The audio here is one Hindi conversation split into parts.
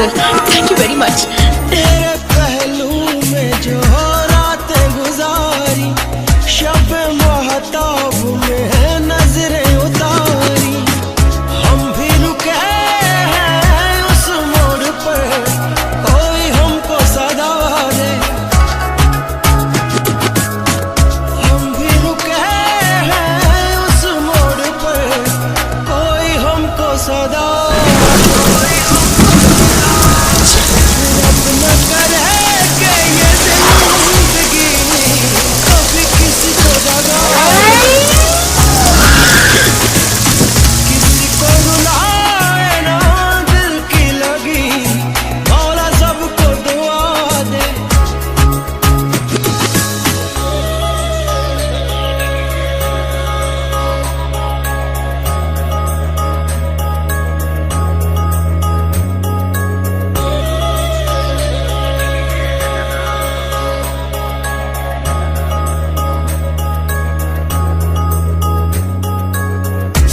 Sir, thank you very much. तेरे पहलू में जो रातें गुजारी, शब महताब में नजरें उतारी, हम भी रुके हैं उस मोड़ पर, कोई हमको सदा दे। हम भी रुके हैं उस मोड़ पर, कोई हमको सदा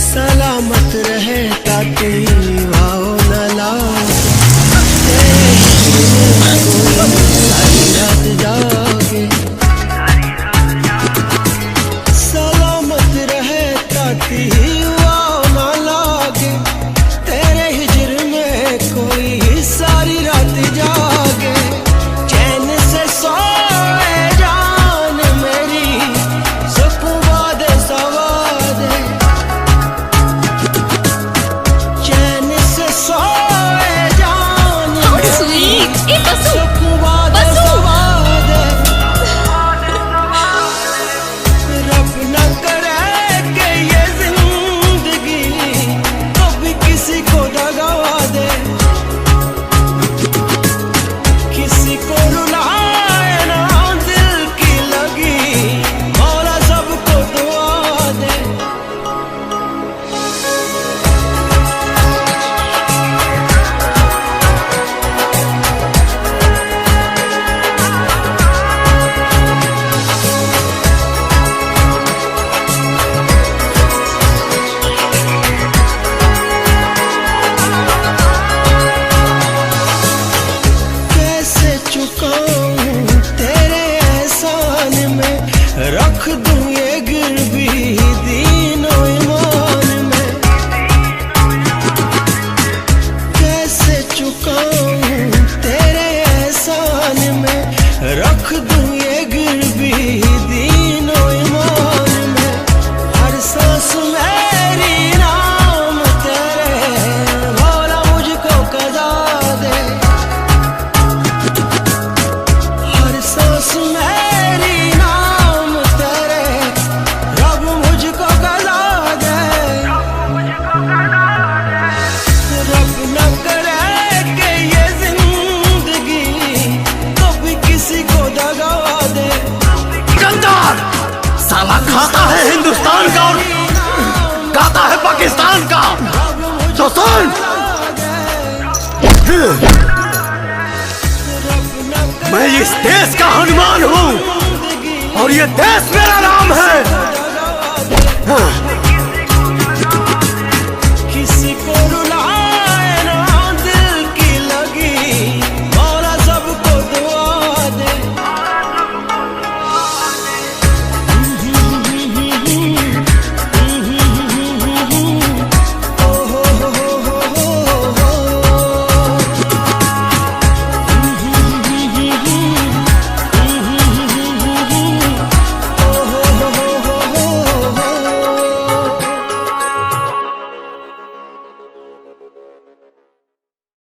सलामत रहे ताकि वाओ न लाओ, सारी रात जागे। सलामत रहे ताकि वाओ न लागे, तेरे हिजर में कोई सारी रात जागे। चैन से सोए जान मेरी, सुकून दे सवादे। तेरे एहसान में रख दूं ये गिरवी दीनो ईमान में। कैसे चुकाऊं तेरे एहसान में रख दूं ये गिरवी दीनो ईमान में। हर सांस मेरी नाम तेरे, भोला मुझको कदा दे। मेरी नाम तेरे, रब मुझको गला दे। रब न करे कि ये जिंदगी कभी किसी को दगा दे। गद्दार साला खाता है हिंदुस्तान का और गाता है पाकिस्तान का। तो सुन, मैं इस देश का हनुमान हूँ और ये देश मेरा नाम है। हाँ।